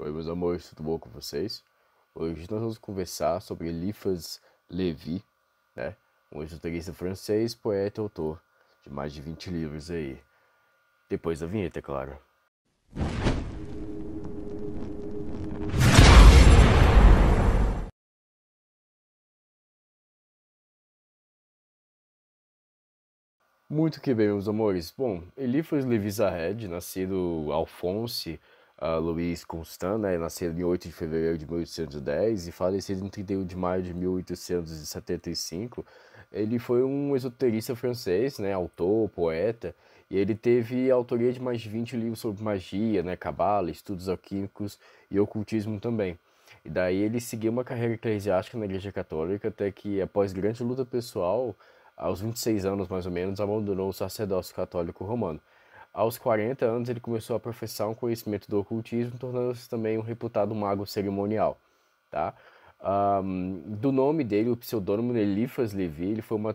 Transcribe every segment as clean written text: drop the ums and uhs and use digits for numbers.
Oi, meus amores, tudo bom com vocês? Hoje nós vamos conversar sobre Eliphas Lévy, né? Um esoterista francês, poeta e autor de mais de 20 livros aí. Depois da vinheta, é claro. Muito que bem, meus amores. Bom, Eliphas Lévy Zahed, nascido Alphonse Louis Constant, né? Nascido em 8 de fevereiro de 1810 e falecido em 31 de maio de 1875. Ele foi um esoterista francês, né? Autor, poeta, e ele teve autoria de mais de 20 livros sobre magia, né? Cabala, estudos alquímicos e ocultismo também. E daí ele seguiu uma carreira eclesiástica na Igreja Católica até que, após grande luta pessoal, aos 26 anos, mais ou menos, abandonou o sacerdócio católico romano. Aos 40 anos, ele começou a professar um conhecimento do ocultismo, tornando-se também um reputado mago cerimonial, tá? Do nome dele, o pseudônimo Eliphas Lévy, ele foi uma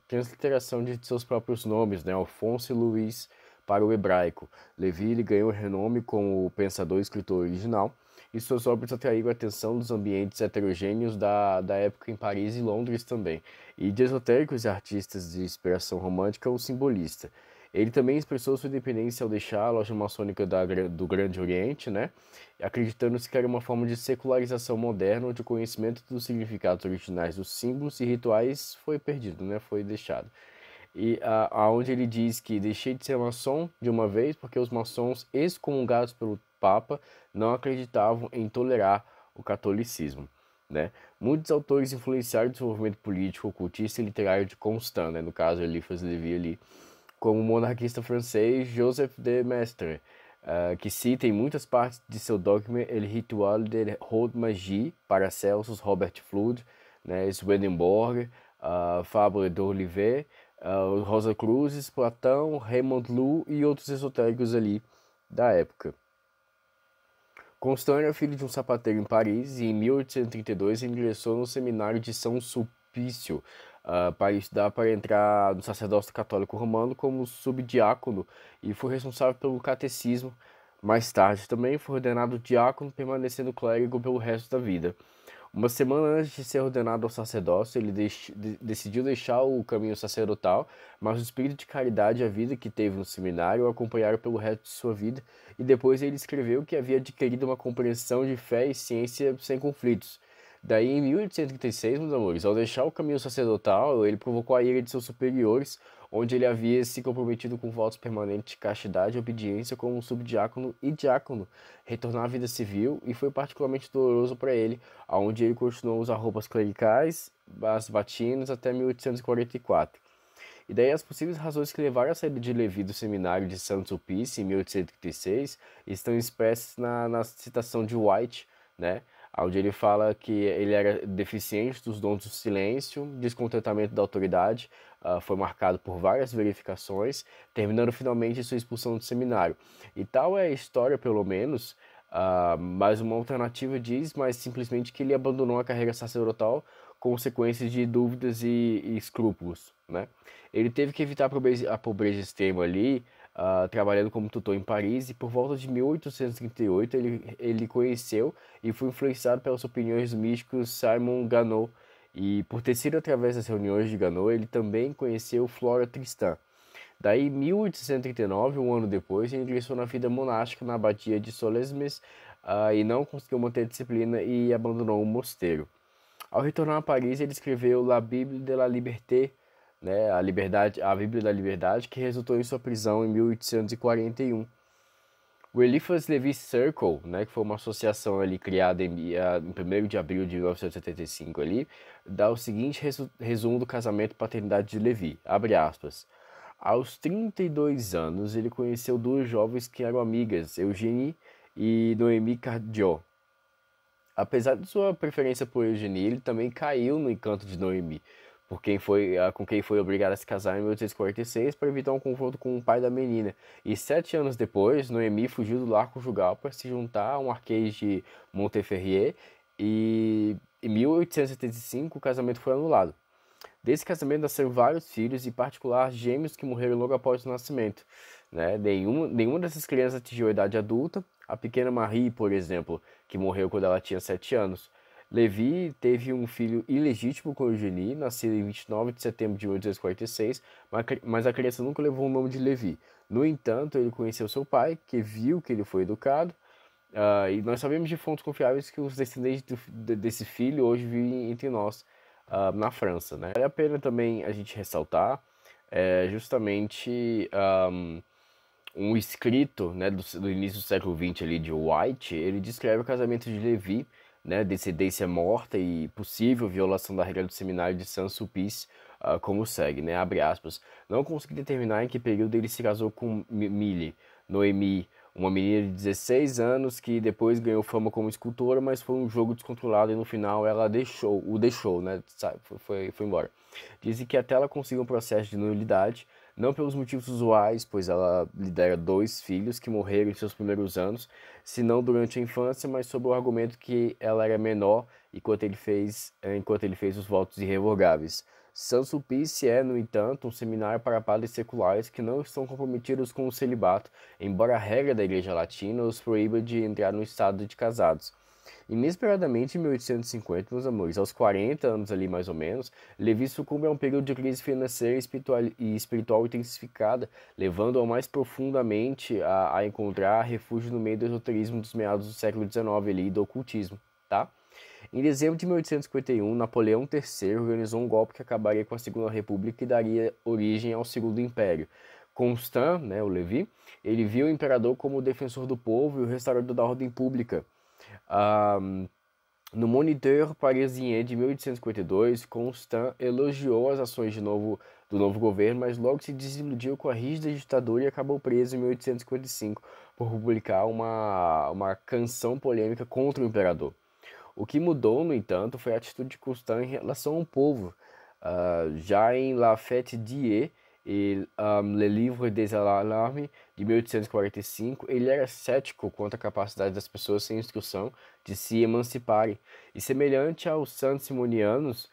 transliteração de seus próprios nomes, né? Alphonse e Louis para o hebraico. Lévy ele ganhou renome como pensador e escritor original, e suas obras atraíram a atenção dos ambientes heterogêneos da época em Paris e Londres também, e de esotéricos e artistas de inspiração romântica, o simbolista. Ele também expressou sua independência ao deixar a loja maçônica do Grande Oriente, né? Acreditando-se que era uma forma de secularização moderna, onde o conhecimento dos significados originais dos símbolos e rituais foi perdido, né? Foi deixado. E aonde ele diz que deixei de ser maçom de uma vez porque os maçons excomungados pelo Papa não acreditavam em tolerar o catolicismo, né? Muitos autores influenciaram o desenvolvimento político, ocultista e literário de Constant, né? No caso, Eliphas Lévy ali, como o monarquista francês Joseph de Maistre, que cita em muitas partes de seu dogma El Ritual de Haute Magie, Paracelsus, Robert Fludd, né, Swedenborg, Fabre d'Olivet, Rosa Cruzes, Platão, Raymond Lull e outros esotéricos ali da época. Constant era filho de um sapateiro em Paris e em 1832 ingressou no seminário de São Sulpício para estudar para entrar no sacerdócio católico romano como subdiácono e foi responsável pelo catecismo. Mais tarde também foi ordenado diácono, permanecendo clérigo pelo resto da vida. Uma semana antes de ser ordenado ao sacerdócio, ele decidiu deixar o caminho sacerdotal, mas o espírito de caridade e a vida que teve no seminário o acompanharam pelo resto de sua vida, e depois ele escreveu que havia adquirido uma compreensão de fé e ciência sem conflitos. Daí, em 1836, meus amores, ao deixar o caminho sacerdotal, ele provocou a ira de seus superiores, onde ele havia se comprometido com votos permanentes de castidade e obediência como subdiácono e diácono, retornar à vida civil, e foi particularmente doloroso para ele, onde ele continuou a usar roupas clericais, as batinas, até 1844. E daí as possíveis razões que levaram à saída de Levi do seminário de Saint-Sulpice em 1836 estão expressas na citação de White, né? Onde ele fala que ele era deficiente dos dons do silêncio, descontentamento da autoridade, foi marcado por várias verificações, terminando finalmente sua expulsão do seminário. E tal é a história, pelo menos, mas uma alternativa diz mais simplesmente que ele abandonou a carreira sacerdotal consequências de dúvidas e escrúpulos, né? Ele teve que evitar a pobreza extrema ali, trabalhando como tutor em Paris, e por volta de 1838 ele conheceu e foi influenciado pelas opiniões do místico Simon Ganot, e por ter sido através das reuniões de Ganot, ele também conheceu Flora Tristan. Daí, em 1839, um ano depois, ele ingressou na vida monástica na abadia de Solesmes, e não conseguiu manter a disciplina e abandonou o mosteiro. Ao retornar a Paris, ele escreveu La Bible de la Liberté, né, a Bíblia da Liberdade, que resultou em sua prisão em 1841. O Eliphas Lévy Circle, né, que foi uma associação ali criada em 1º de abril de 1975 ali, dá o seguinte resumo do casamento e paternidade de Lévy, abre aspas. Aos 32 anos, ele conheceu duas jovens que eram amigas, Eugénie e Noémie Cardiot. Apesar de sua preferência por Eugénie, ele também caiu no encanto de Noémie, com quem foi obrigado a se casar em 1846 para evitar um confronto com o pai da menina. E 7 anos depois, Noémie fugiu do lar conjugal para se juntar a um marquês de Monteferrier, e em 1875 o casamento foi anulado. Desse casamento nasceram vários filhos, em particular gêmeos que morreram logo após o nascimento, né? Nenhuma dessas crianças atingiu a idade adulta. a pequena Marie, por exemplo, que morreu quando ela tinha 7 anos. Levi teve um filho ilegítimo com Eugenie, nascido em 29 de setembro de 1846, mas a criança nunca levou o nome de Levi. No entanto, ele conheceu seu pai, que viu que ele foi educado, e nós sabemos de fontes confiáveis que os descendentes desse filho hoje vivem entre nós, na França, né? Vale a pena também a gente ressaltar justamente um escrito, né, do início do século XX ali de White. Ele descreve o casamento de Levi, né, descendência morta e possível violação da regra do seminário de Saint-Sulpice, como segue, né, abre aspas, não consegui determinar em que período ele se casou com Millie, Noemi, uma menina de 16 anos que depois ganhou fama como escultora, mas foi um jogo descontrolado e no final ela o deixou, né, sabe, foi embora. Dizem que até ela conseguiu um processo de nulidade, não pelos motivos usuais, pois ela lidera 2 filhos que morreram em seus primeiros anos, senão durante a infância, mas sob o argumento que ela era menor enquanto ele fez os votos irrevogáveis. Saint-Sulpice é, no entanto, um seminário para padres seculares que não estão comprometidos com o celibato, embora a regra da Igreja Latina os proíba de entrar no estado de casados. Inesperadamente, em 1850, meus amores, aos 40 anos ali mais ou menos, Levi sucumbe a um período de crise financeira e espiritual intensificada, levando-o mais profundamente a encontrar refúgio no meio do esoterismo dos meados do século XIX ali, e do ocultismo, tá? Em dezembro de 1851, Napoleão III organizou um golpe que acabaria com a Segunda República e daria origem ao Segundo Império. Constant, né, o Levi, ele viu o imperador como o defensor do povo e o restaurador da ordem pública. No Moniteur Parisien de 1852, Constant elogiou as ações do novo governo, mas logo se desiludiu com a rígida ditadura e acabou preso em 1855 por publicar uma canção polêmica contra o imperador. O que mudou, no entanto, foi a atitude de Constant em relação ao povo. Já em La Fête d'Hier e Le Livre des Alarmes, de 1845, ele era cético quanto à capacidade das pessoas sem instrução de se emanciparem. E semelhante aos santos-simonianos,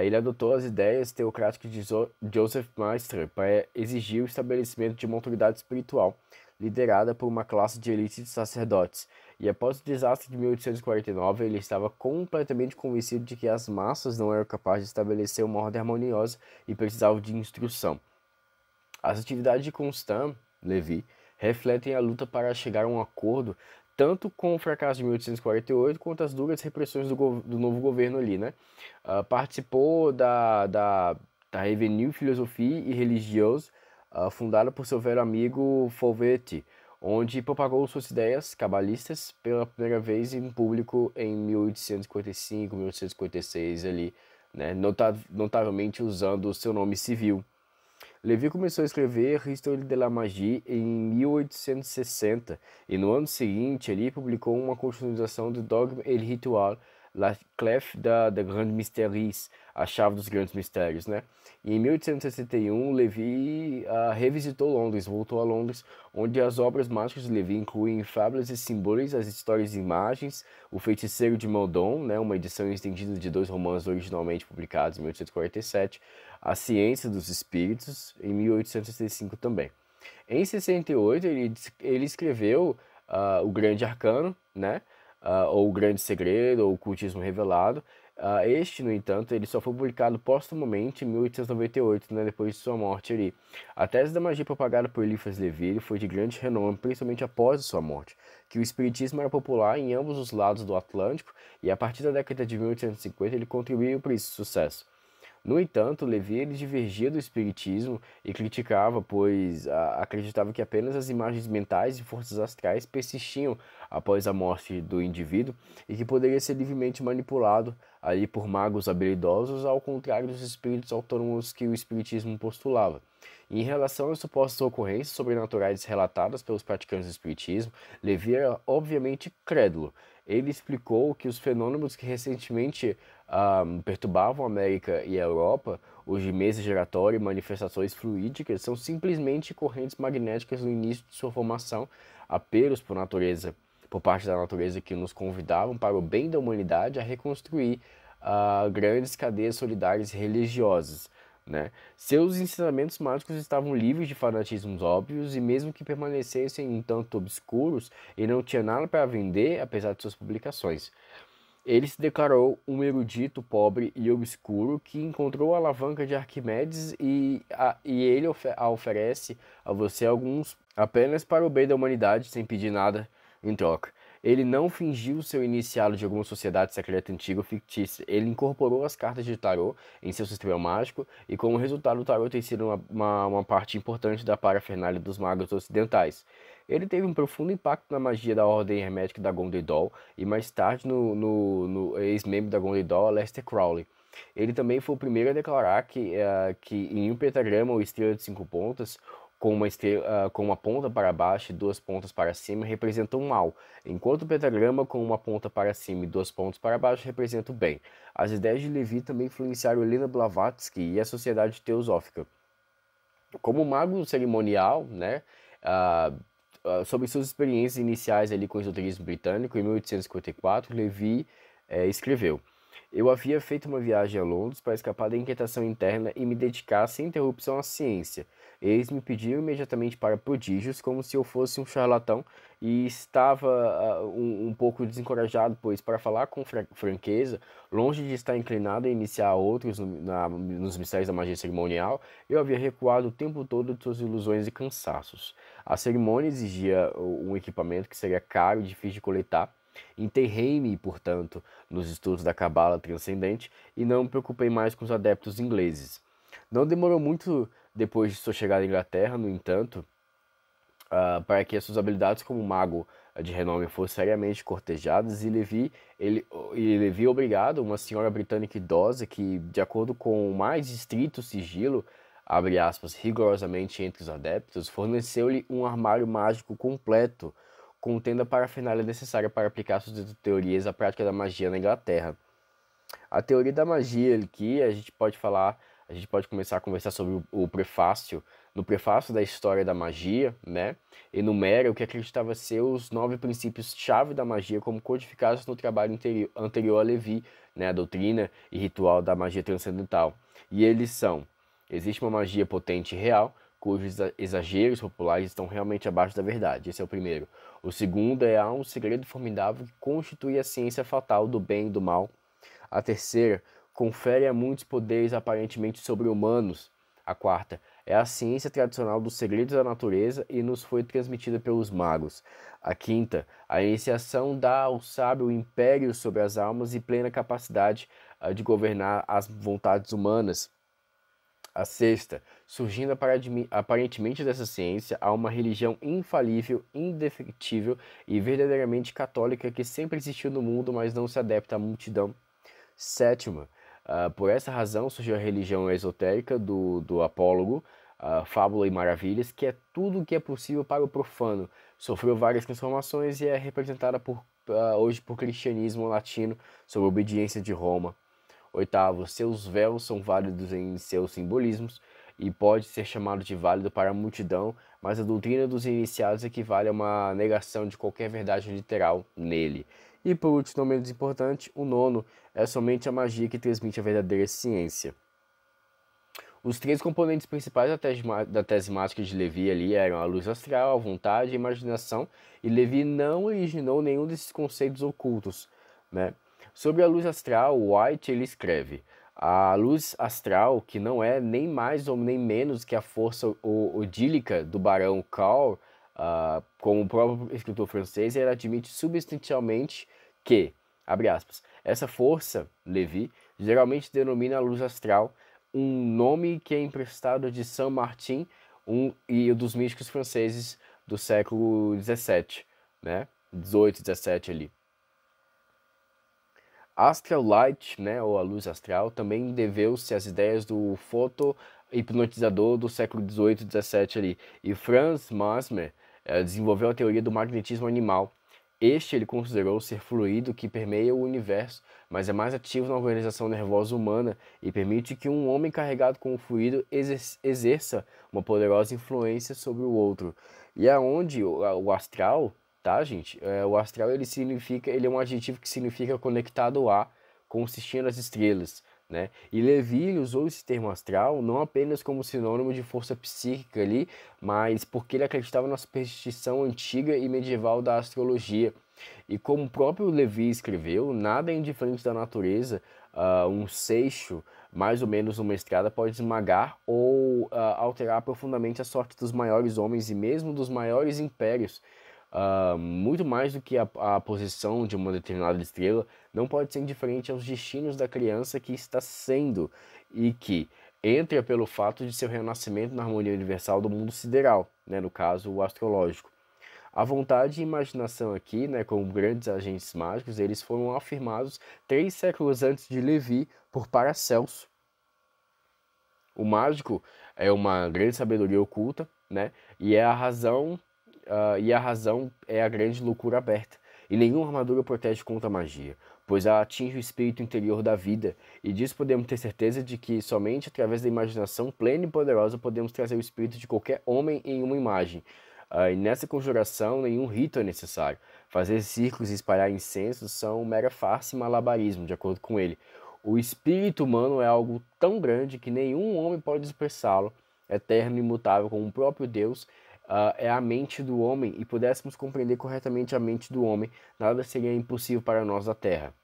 ele adotou as ideias teocráticas de Joseph Maistre para exigir o estabelecimento de uma autoridade espiritual, liderada por uma classe de elite de sacerdotes. E após o desastre de 1849, ele estava completamente convencido de que as massas não eram capazes de estabelecer uma ordem harmoniosa e precisavam de instrução. As atividades de Constant Levi refletem a luta para chegar a um acordo tanto com o fracasso de 1848 quanto as duras repressões do novo governo ali, né? Participou da Revue Philosophie et Religieuse, fundada por seu velho amigo Fauvetti, onde propagou suas ideias cabalistas pela primeira vez em público em 1855, 1856 ali, né? Notavelmente usando o seu nome civil. Levi começou a escrever Histoire de la Magie em 1860 e no ano seguinte ele publicou uma continuação do Dogme et Ritual, La Clef de Grands Mystères, a chave dos grandes mistérios, né? E em 1861, Levi revisitou Londres, voltou a Londres, onde as obras mágicas de Levi incluem Fábulas e Símbolos, as histórias e imagens, O Feiticeiro de Meudon, né, uma edição estendida de 2 romances originalmente publicados em 1847, A Ciência dos Espíritos, em 1865 também. Em 68, ele escreveu O Grande Arcano, né? Ou O Grande Segredo, ou O Cultismo Revelado. Este, no entanto, ele só foi publicado póstumamente em 1898, né, depois de sua morte ali. A tese da magia propagada por Eliphas Levi foi de grande renome, principalmente após sua morte, que o espiritismo era popular em ambos os lados do Atlântico, e a partir da década de 1850 ele contribuiu para esse sucesso. No entanto, Levi ele divergia do espiritismo e criticava, pois acreditava que apenas as imagens mentais e forças astrais persistiam após a morte do indivíduo e que poderia ser livremente manipulado ali por magos habilidosos, ao contrário dos espíritos autônomos que o espiritismo postulava. Em relação às supostas ocorrências sobrenaturais relatadas pelos praticantes do espiritismo, Levi era obviamente crédulo. Ele explicou que os fenômenos que recentemente perturbavam a América e a Europa, os de mesa giratória e manifestações fluídicas, são simplesmente correntes magnéticas no início de sua formação, apelos por parte da natureza que nos convidavam para o bem da humanidade a reconstruir grandes cadeias solidárias e religiosas. né? Seus ensinamentos mágicos estavam livres de fanatismos óbvios e mesmo que permanecessem um tanto obscuros, ele não tinha nada para vender, apesar de suas publicações. Ele se declarou um erudito pobre e obscuro que encontrou a alavanca de Arquimedes e ele a oferece a você alguns apenas para o bem da humanidade, sem pedir nada em troca. Ele não fingiu ser iniciado de alguma sociedade secreta antiga ou fictícia. Ele incorporou as cartas de tarô em seu sistema mágico e, como resultado, o tarô tem sido uma parte importante da parafernália dos magos ocidentais. Ele teve um profundo impacto na magia da Ordem Hermética da Golden Dawn e mais tarde no ex-membro da Golden Dawn, Aleister Crowley. Ele também foi o primeiro a declarar que em um pentagrama ou estrela de 5 pontas, com uma ponta para baixo e 2 pontas para cima, representa o mal, enquanto o pentagrama com uma ponta para cima e 2 pontos para baixo representa o bem. As ideias de Levi também influenciaram Helena Blavatsky e a Sociedade Teosófica. Como mago cerimonial, né, ah, sobre suas experiências iniciais ali com o esoterismo britânico, em 1854, Levi escreveu: Eu havia feito uma viagem a Londres para escapar da inquietação interna e me dedicar sem interrupção à ciência. Eles me pediram imediatamente para prodígios, como se eu fosse um charlatão, e estava um pouco desencorajado, pois, para falar com franqueza, longe de estar inclinado a iniciar outros nos mistérios da magia cerimonial, eu havia recuado o tempo todo de suas ilusões e cansaços. A cerimônia exigia um equipamento que seria caro e difícil de coletar. Enterrei-me, portanto, nos estudos da cabala transcendente e não me preocupei mais com os adeptos ingleses. Não demorou muito depois de sua chegada à Inglaterra, no entanto, para que as suas habilidades como mago de renome fossem seriamente cortejadas Levi obrigado uma senhora britânica idosa que, de acordo com o mais estrito sigilo, abre aspas, rigorosamente entre os adeptos, forneceu-lhe um armário mágico completo, contendo a parafernália necessária para aplicar suas teorias à prática da magia na Inglaterra. A teoria da magia aqui, a gente pode começar a conversar sobre o prefácio. No prefácio da história da magia, né, enumera o que acreditava ser os 9 princípios-chave da magia como codificados no trabalho anterior a Levi, né, a doutrina e ritual da magia transcendental. E eles são: existe uma magia potente e real, cujos exageros populares estão realmente abaixo da verdade. Esse é o primeiro. O segundo é: há um segredo formidável que constitui a ciência fatal do bem e do mal. A terceira, confere a muitos poderes aparentemente sobre-humanos. A quarta, é a ciência tradicional dos segredos da natureza e nos foi transmitida pelos magos. A quinta, a iniciação dá ao sábio o império sobre as almas e plena capacidade de governar as vontades humanas. A sexta, surgindo aparentemente dessa ciência, há uma religião infalível, indefectível e verdadeiramente católica que sempre existiu no mundo, mas não se adapta à multidão. Sétima, por essa razão surgiu a religião esotérica do apólogo, Fábula e Maravilhas, que é tudo o que é possível para o profano. Sofreu várias transformações e é representada hoje por cristianismo latino sob a obediência de Roma. Oitavo, seus véus são válidos em seus simbolismos e pode ser chamado de válido para a multidão, mas a doutrina dos iniciados equivale a uma negação de qualquer verdade literal nele. E por último, não menos importante, o nono é somente a magia que transmite a verdadeira ciência. Os 3 componentes principais da tese mágica de Levi ali eram a luz astral, a vontade e a imaginação, e Levi não originou nenhum desses conceitos ocultos, né? Sobre a luz astral, White ele escreve: a luz astral, que não é nem mais ou nem menos que a força odílica do barão Carl, como o próprio escritor francês, ele admite substancialmente que, abre aspas, essa força, Levi, geralmente denomina a luz astral, um nome que é emprestado de Saint Martin e dos místicos franceses do século XVII, né? 18, 17 ali. Astral Light, né, ou a luz astral, também deveu-se às ideias do foto-hipnotizador do século XVIII e XVII ali. E Franz Mesmer desenvolveu a teoria do magnetismo animal. Ele considerou ser fluido que permeia o universo, mas é mais ativo na organização nervosa humana e permite que um homem carregado com o fluido exerça uma poderosa influência sobre o outro. E aonde o astral, tá, gente? O astral ele é um adjetivo que significa conectado a, consistindo as estrelas, né? E Levi ele usou esse termo astral não apenas como sinônimo de força psíquica ali, mas porque ele acreditava na superstição antiga e medieval da astrologia. E como o próprio Levi escreveu, nada é indiferente da natureza, um seixo, mais ou menos uma estrada, pode esmagar ou alterar profundamente a sorte dos maiores homens e mesmo dos maiores impérios. Muito mais do que a posição de uma determinada estrela, não pode ser indiferente aos destinos da criança que está sendo e que entra pelo fato de seu renascimento na harmonia universal do mundo sideral, né, no caso o astrológico. A vontade e imaginação aqui, né, como grandes agentes mágicos, eles foram afirmados 3 séculos antes de Levi por Paracelso. O mágico é uma grande sabedoria oculta, né, e a razão é a grande loucura aberta. E nenhuma armadura protege contra a magia, pois ela atinge o espírito interior da vida, e disso podemos ter certeza de que somente através da imaginação plena e poderosa podemos trazer o espírito de qualquer homem em uma imagem. E nessa conjuração, nenhum rito é necessário. Fazer círculos e espalhar incensos são mera farsa e malabarismo, de acordo com ele. O espírito humano é algo tão grande que nenhum homem pode expressá-lo. Eterno e imutável como o próprio Deus, é a mente do homem, e pudéssemos compreender corretamente a mente do homem, nada seria impossível para nós da Terra.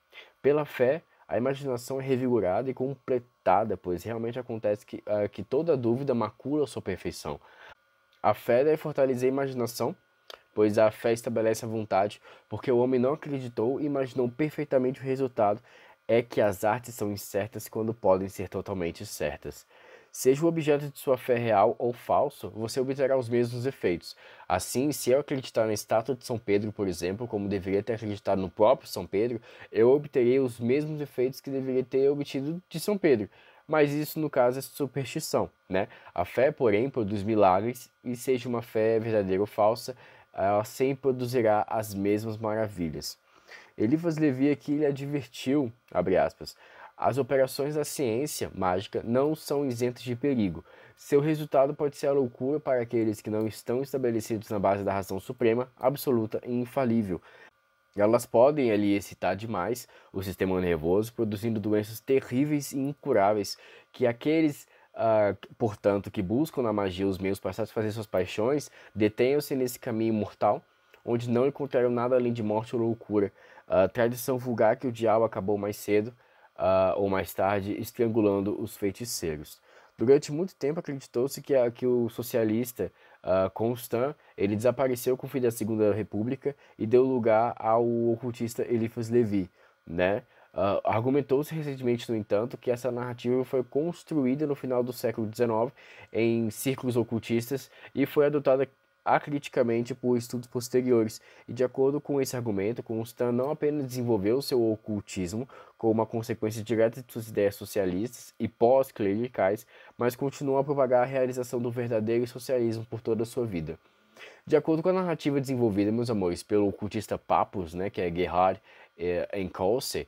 Pela fé, a imaginação é revigorada e completada, pois realmente acontece que toda dúvida macula a sua perfeição. A fé deve fortalecer a imaginação, pois a fé estabelece a vontade, porque o homem não acreditou e imaginou perfeitamente o resultado é que as artes são incertas quando podem ser totalmente certas. Seja o objeto de sua fé real ou falso, você obterá os mesmos efeitos. Assim, se eu acreditar na estátua de São Pedro, por exemplo, como deveria ter acreditado no próprio São Pedro, eu obterei os mesmos efeitos que deveria ter obtido de São Pedro. Mas isso, no caso, é superstição, né? A fé, porém, produz milagres, e seja uma fé verdadeira ou falsa, ela sempre produzirá as mesmas maravilhas. Eliphas Levi aqui ele advertiu, abre aspas, as operações da ciência mágica não são isentas de perigo. Seu resultado pode ser a loucura para aqueles que não estão estabelecidos na base da razão suprema, absoluta e infalível. Elas podem ali excitar demais o sistema nervoso, produzindo doenças terríveis e incuráveis, que aqueles, portanto, que buscam na magia os meios para satisfazer suas paixões, detenham-se nesse caminho mortal, onde não encontrarão nada além de morte ou loucura. A tradição vulgar que o diabo acabou mais cedo, ou mais tarde, estrangulando os feiticeiros. Durante muito tempo acreditou-se que o socialista Constant ele desapareceu com o fim da Segunda República e deu lugar ao ocultista Eliphas Levi, né? Argumentou-se recentemente, no entanto, que essa narrativa foi construída no final do século XIX em círculos ocultistas e foi adotada acriticamente por estudos posteriores. E de acordo com esse argumento, Constant não apenas desenvolveu seu ocultismo como uma consequência direta de suas ideias socialistas e pós-clericais, mas continuou a propagar a realização do verdadeiro socialismo por toda a sua vida. De acordo com a narrativa desenvolvida, meus amores, pelo ocultista Papus, né, que é Gerhard Encausse,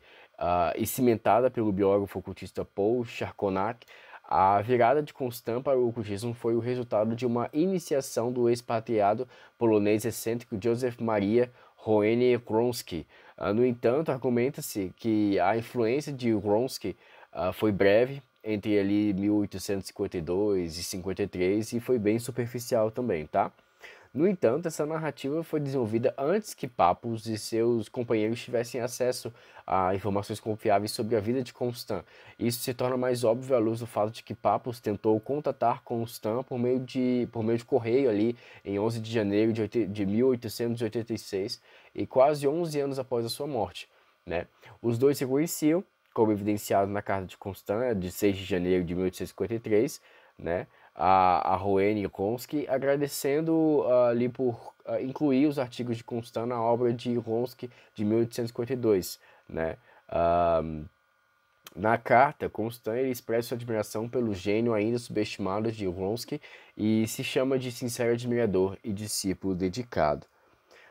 e cimentada pelo biógrafo ocultista Paul Charconac, a virada de Constant para o ocultismo foi o resultado de uma iniciação do expatriado polonês excêntrico Joseph Maria Hoene Wronski. No entanto, argumenta-se que a influência de Wronski foi breve, entre ali 1852 e 53, e foi bem superficial também, tá? No entanto, essa narrativa foi desenvolvida antes que Papus e seus companheiros tivessem acesso a informações confiáveis sobre a vida de Constant. Isso se torna mais óbvio à luz do fato de que Papus tentou contatar Constant por meio de correio ali em 11 de janeiro de 1886 e quase 11 anos após a sua morte, né? Os dois se conheciam, como evidenciado na carta de Constant de 6 de janeiro de 1853, né? A Roene Wronski, agradecendo ali por incluir os artigos de Constant na obra de Wronski de 1852, né? Na carta, Constant ele expressa sua admiração pelo gênio ainda subestimado de Wronski e se chama de sincero admirador e discípulo dedicado.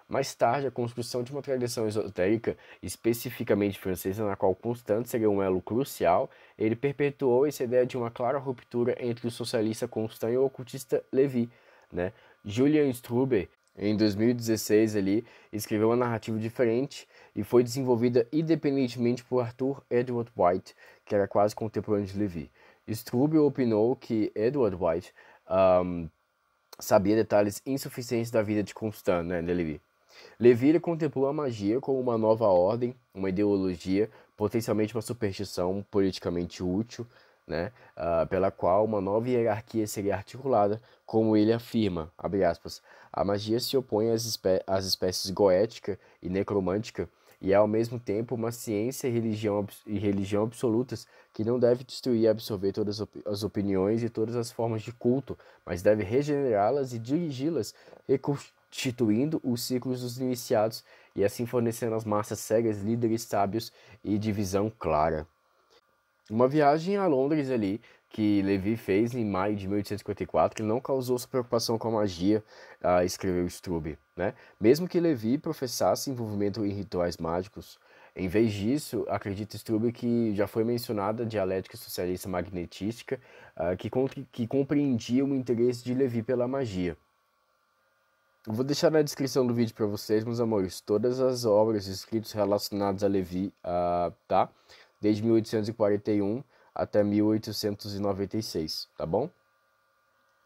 Mais tarde, a construção de uma tradição esotérica, especificamente francesa, na qual Constant seria um elo crucial, ele perpetuou essa ideia de uma clara ruptura entre o socialista Constant e o ocultista Levi, né? Julian Struber, em 2016, ali, escreveu uma narrativa diferente e foi desenvolvida independentemente por Arthur Edward White, que era quase contemporâneo de Levi. Strube opinou que Edward White sabia detalhes insuficientes da vida de Constant, né, de Levi. Levi contemplou a magia como uma nova ordem, uma ideologia, potencialmente uma superstição politicamente útil, né, pela qual uma nova hierarquia seria articulada, como ele afirma, abre aspas, a magia se opõe às espécies goética e necromântica e é ao mesmo tempo uma ciência e religião absolutas que não deve destruir e absorver todas as opiniões e todas as formas de culto, mas deve regenerá-las e dirigi-las, reconstituindo os ciclos dos iniciados e assim fornecendo às massas cegas líderes sábios e de visão clara. Uma viagem a Londres ali, que Levi fez em maio de 1854, não causou sua preocupação com a magia, escreveu Strube, né? Mesmo que Levi professasse envolvimento em rituais mágicos, em vez disso, acredita Strube que já foi mencionada a dialética socialista magnetística, que compreendia o interesse de Levi pela magia. Eu vou deixar na descrição do vídeo para vocês, meus amores, todas as obras e escritos relacionados a Levi, tá? Desde 1841 até 1896, tá bom?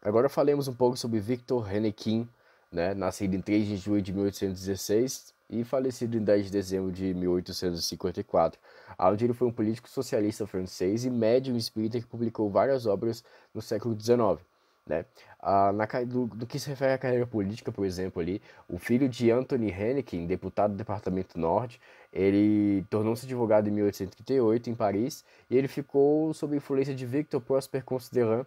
Agora falemos um pouco sobre Victor Hennequin, né? Nascido em 3 de julho de 1816 e falecido em 10 de dezembro de 1854, onde ele foi um político socialista francês e médium espírita que publicou várias obras no século XIX. Né? Do que se refere à carreira política, por exemplo, ali, o filho de Anthony Hennequin, deputado do Departamento Norte, ele tornou-se advogado em 1838 em Paris e ele ficou sob a influência de Victor Prosper Considerant,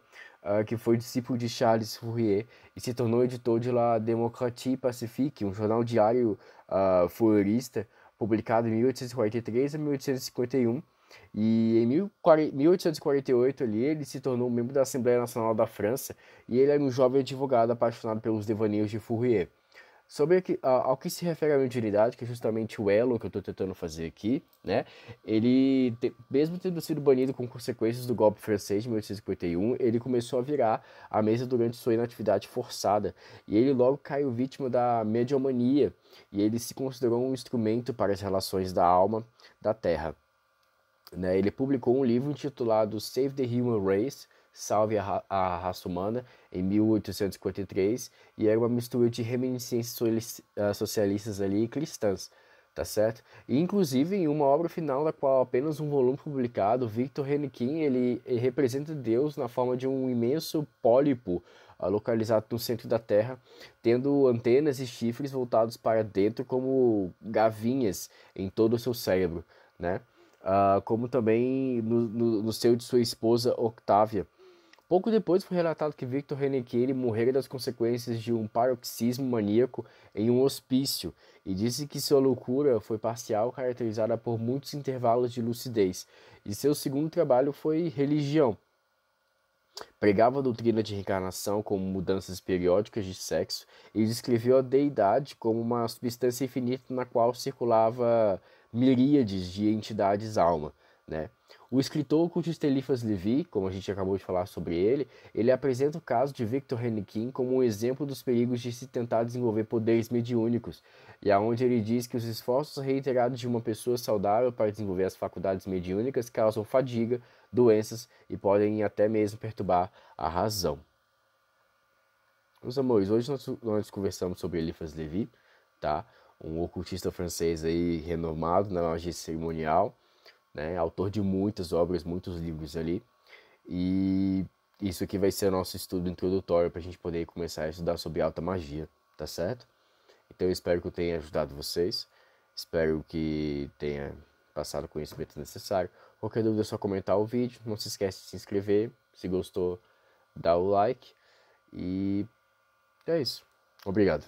que foi discípulo de Charles Fourier e se tornou editor de La Démocratie Pacifique, um jornal diário fourierista, publicado em 1843 a 1851. E em 1848 ali, ele se tornou membro da Assembleia Nacional da França e ele era um jovem advogado apaixonado pelos devaneios de Fourier. Sobre ao que se refere à mediunidade, que é justamente o elo que eu estou tentando fazer aqui, né? Ele, mesmo tendo sido banido com consequências do golpe francês de 1851, ele começou a virar a mesa durante sua inatividade forçada. E ele logo caiu vítima da mediomania, e ele se considerou um instrumento para as relações da alma da Terra. Né? Ele publicou um livro intitulado Save the Human Race, Salve a Raça Humana, em 1853, e era uma mistura de reminiscências socialistas ali e cristãs, tá certo? E, inclusive, em uma obra final da qual apenas um volume publicado, Victor Hennequin, ele representa Deus na forma de um imenso pólipo localizado no centro da Terra, tendo antenas e chifres voltados para dentro como gavinhas em todo o seu cérebro, né? Como também no seio de sua esposa Octávia. Pouco depois foi relatado que Victor Hennequin morrera das consequências de um paroxismo maníaco em um hospício e disse que sua loucura foi parcial, caracterizada por muitos intervalos de lucidez. E seu segundo trabalho foi Religião. Pregava a doutrina de reencarnação como mudanças periódicas de sexo e descreveu a deidade como uma substância infinita na qual circulava miríades de entidades alma, né? O escritor ocultista Eliphas Levi, como a gente acabou de falar sobre ele apresenta o caso de Victor Hennequin como um exemplo dos perigos de se tentar desenvolver poderes mediúnicos, e aonde ele diz que os esforços reiterados de uma pessoa saudável para desenvolver as faculdades mediúnicas causam fadiga, doenças e podem até mesmo perturbar a razão. Meus amores, hoje nós conversamos sobre Eliphas Levi, tá? Um ocultista francês aí renomado na magia cerimonial, né? Autor de muitas obras, muitos livros ali. E isso aqui vai ser o nosso estudo introdutório para a gente poder começar a estudar sobre alta magia, tá certo? Então eu espero que eu tenha ajudado vocês, espero que tenha passado o conhecimento necessário. Qualquer dúvida é só comentar o vídeo, não se esquece de se inscrever, se gostou, dá o like e é isso. Obrigado.